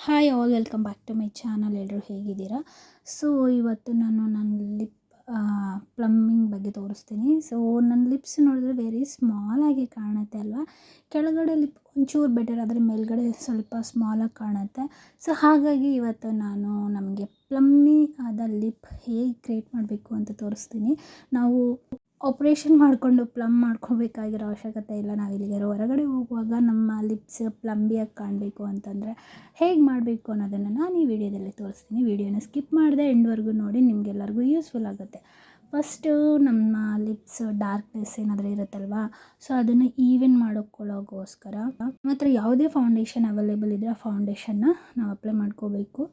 Hi all, welcome back to my channel. ಎಲ್ಲರೂ ಹೇಗಿದ್ದೀರಾ? So ಇವತ್ತು ನಾನು ನನ್ನ ಲಿಪ್ ಪ್ಲಮ್ಮಿಂಗ್ ಬಗ್ಗೆ ತೋರಿಸ್ತೀನಿ. ಸೊ ನನ್ನ ಲಿಪ್ಸ್ ನೋಡಿದ್ರೆ ವೆರಿ ಸ್ಮಾಲ್ ಆಗಿ ಕಾಣುತ್ತೆ ಅಲ್ವಾ? ಕೆಳಗಡೆ ಲಿಪ್ ಒಂಚೂರು ಬೆಟರ್, ಆದರೆ ಮೇಲ್ಗಡೆ ಸ್ವಲ್ಪ ಸ್ಮಾಲಾಗಿ ಕಾಣುತ್ತೆ. ಸೊ ಹಾಗಾಗಿ ಇವತ್ತು ನಾನು ನಮಗೆ ಪ್ಲಮ್ಮಿ ಆದ ಲಿಪ್ ಹೇಗೆ ಕ್ರಿಯೇಟ್ ಮಾಡಬೇಕು ಅಂತ ತೋರಿಸ್ತೀನಿ. ನಾವು ಆಪ್ರೇಷನ್ ಮಾಡಿಕೊಂಡು ಪ್ಲಮ್ ಮಾಡ್ಕೋಬೇಕಾಗಿರೋ ಅವಶ್ಯಕತೆ ಇಲ್ಲ. ನಾವು ಇಲ್ಲಿಗಾರು ಹೊರಗಡೆ ಹೋಗುವಾಗ ನಮ್ಮ ಲಿಪ್ಸ್ ಪ್ಲಂಬಿಯಾಗಿ ಕಾಣಬೇಕು ಅಂತಂದರೆ ಹೇಗೆ ಮಾಡಬೇಕು ಅನ್ನೋದನ್ನು ನಾನು ಈ ವಿಡಿಯೋದಲ್ಲಿ ತೋರಿಸ್ತೀನಿ. ವಿಡಿಯೋನ ಸ್ಕಿಪ್ ಮಾಡಿದೆ ಎಂಡ್ವರೆಗೂ ನೋಡಿ, ನಿಮಗೆಲ್ಲರಿಗೂ ಯೂಸ್ಫುಲ್ ಆಗುತ್ತೆ. ಫಸ್ಟು ನಮ್ಮ ಲಿಪ್ಸ್ ಡಾರ್ಕ್ನೆಸ್ ಏನಾದರೂ ಇರುತ್ತಲ್ವಾ, ಸೊ ಅದನ್ನು ಈವೆನ್ ಮಾಡೋಕ್ಕೊಳ್ಳೋಗೋಸ್ಕರ ನಮ್ಮ ಹತ್ರ ಯಾವುದೇ ಫೌಂಡೇಶನ್ ಅವೈಲೇಬಲ್ ಇದ್ದರೆ ಆ ಫೌಂಡೇಶನ್ನ ನಾವು ಅಪ್ಲೈ ಮಾಡ್ಕೋಬೇಕು.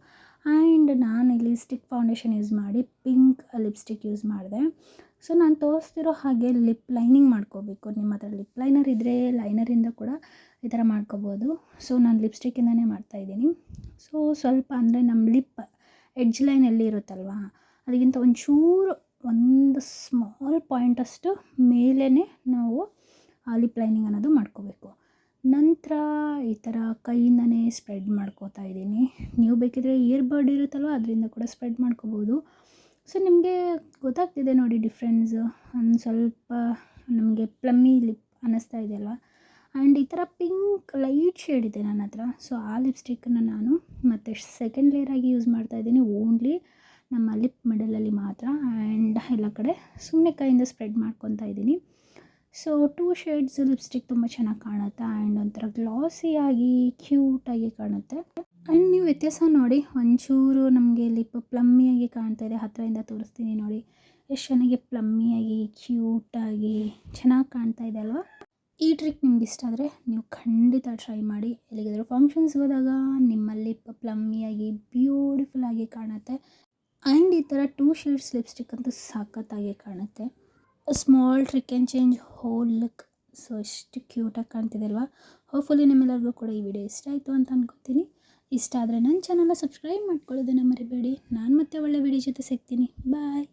ಆ್ಯಂಡ್ ನಾನು ಇಲ್ಲಿ ಸ್ಟಿಕ್ ಫೌಂಡೇಶನ್ ಯೂಸ್ ಮಾಡಿ ಪಿಂಕ್ ಲಿಪ್ಸ್ಟಿಕ್ ಯೂಸ್ ಮಾಡಿದೆ. ಸೊ ನಾನು ತೋರಿಸ್ತಿರೋ ಹಾಗೆ ಲಿಪ್ ಲೈನಿಂಗ್ ಮಾಡ್ಕೋಬೇಕು. ನಿಮ್ಮ ಹತ್ರ ಲಿಪ್ ಲೈನರ್ ಇದ್ದರೆ ಲೈನರಿಂದ ಕೂಡ ಈ ಥರ ಮಾಡ್ಕೋಬೋದು. ಸೊ ನಾನು ಲಿಪ್ಸ್ಟಿಕ್ಕಿಂದನೇ ಮಾಡ್ತಾಯಿದ್ದೀನಿ. ಸೊ ಸ್ವಲ್ಪ ಅಂದರೆ ನಮ್ಮ ಲಿಪ್ ಎಡ್ಜ್ ಲೈನ್ ಎಲ್ಲಿ ಇರುತ್ತಲ್ವ, ಅದಕ್ಕಿಂತ ಒಂಚೂರು ಒಂದು ಸ್ಮಾಲ್ ಪಾಯಿಂಟಷ್ಟು ಮೇಲೇ ನಾವು ಲಿಪ್ ಲೈನಿಂಗ್ ಅನ್ನೋದು ಮಾಡ್ಕೋಬೇಕು. ನಂತರ ಈ ಥರ ಕೈಯಿಂದನೇ ಸ್ಪ್ರೆಡ್ ಮಾಡ್ಕೋತಾ ಇದ್ದೀನಿ. ನೀವು ಬೇಕಿದ್ರೆ ಇಯರ್ಬಡ್ ಇರುತ್ತಲ್ವ, ಅದರಿಂದ ಕೂಡ ಸ್ಪ್ರೆಡ್ ಮಾಡ್ಕೋಬೋದು. ಸೊ ನಿಮಗೆ ಗೊತ್ತಾಗ್ತಿದೆ ನೋಡಿ ಡಿಫ್ರೆನ್ಸು, ಒಂದು ಸ್ವಲ್ಪ ನಮಗೆ ಪ್ಲಮ್ಮಿ ಲಿಪ್ ಅನ್ನಿಸ್ತಾ ಇದೆಯಲ್ವ. ಆ್ಯಂಡ್ ಈ ಥರ ಪಿಂಕ್ ಲೈಟ್ ಶೇಡ್ ಇದೆ ನನ್ನ ಹತ್ರ. ಸೊ ಆ ಲಿಪ್ಸ್ಟಿಕ್ಕನ್ನು ನಾನು ಮತ್ತು ಸೆಕೆಂಡ್ ಲೇಯರಾಗಿ ಯೂಸ್ ಮಾಡ್ತಾಯಿದ್ದೀನಿ, ಓನ್ಲಿ ನಮ್ಮ ಲಿಪ್ ಮಿಡಲಲ್ಲಿ ಮಾತ್ರ. ಆ್ಯಂಡ್ ಎಲ್ಲ ಕಡೆ ಸುಮ್ಮನೆ ಕೈಯಿಂದ ಸ್ಪ್ರೆಡ್ ಮಾಡ್ಕೊತಾ ಇದ್ದೀನಿ. ಸೊ 2 ಶೇಡ್ಸ್ ಲಿಪ್ಸ್ಟಿಕ್ ತುಂಬ ಚೆನ್ನಾಗಿ ಕಾಣುತ್ತೆ ಆ್ಯಂಡ್ ಒಂಥರ ಗ್ಲಾಸಿಯಾಗಿ ಕ್ಯೂಟಾಗಿ ಕಾಣುತ್ತೆ. ಆ್ಯಂಡ್ ನೀವು ವ್ಯತ್ಯಾಸ ನೋಡಿ, ಒಂಚೂರು ನಮಗೆ ಲಿಪ್ ಪ್ಲಮ್ಮಿಯಾಗಿ ಕಾಣ್ತಾ ಇದೆ. ಹತ್ತಿರದಿಂದ ತೋರಿಸ್ತೀನಿ ನೋಡಿ, ಎಷ್ಟು ಚೆನ್ನಾಗಿ ಪ್ಲಮ್ಮಿಯಾಗಿ ಕ್ಯೂಟಾಗಿ ಚೆನ್ನಾಗಿ ಕಾಣ್ತಾ ಇದೆ ಅಲ್ವಾ? ಈ ಟ್ರಿಕ್ ನಿಮ್ಗೆ ಇಷ್ಟ ಆದರೆ ನೀವು ಖಂಡಿತ ಟ್ರೈ ಮಾಡಿ. ಎಲ್ಲಿಗಾದರೂ ಫಂಕ್ಷನ್ಸ್ಗೆ ಹೋದಾಗ ನಿಮ್ಮ ಲಿಪ್ ಪ್ಲಮ್ಮಿಯಾಗಿ ಬ್ಯೂಟಿಫುಲ್ಲಾಗಿ ಕಾಣುತ್ತೆ. ಆ್ಯಂಡ್ ಈ ಥರ 2 ಶೇಡ್ಸ್ ಲಿಪ್ಸ್ಟಿಕ್ ಅಂತೂ ಸಖತ್ತಾಗಿ ಕಾಣುತ್ತೆ. Small trick and change whole look. So ಎಷ್ಟು ಕ್ಯೂಟಾಗಿ ಕಾಣ್ತಿದೆ ಅಲ್ವಾ? ಹೋಪ್ಫುಲಿ ನಿಮ್ಮೆಲ್ಲರಿಗೂ ಕೂಡ ಈ ವಿಡಿಯೋ ಇಷ್ಟ ಆಯಿತು ಅಂತ ಅನ್ಕೋತೀನಿ. ಇಷ್ಟ ಆದರೆ ನನ್ನ ಚಾನಲ್ನ ಸಬ್ಸ್ಕ್ರೈಬ್ ಮಾಡ್ಕೊಳ್ಳೋದನ್ನು ಮರಿಬೇಡಿ. ನಾನು ಮತ್ತೆ ಒಳ್ಳೆ ವಿಡಿಯೋ ಜೊತೆ ಸಿಗ್ತೀನಿ. ಬಾಯ್.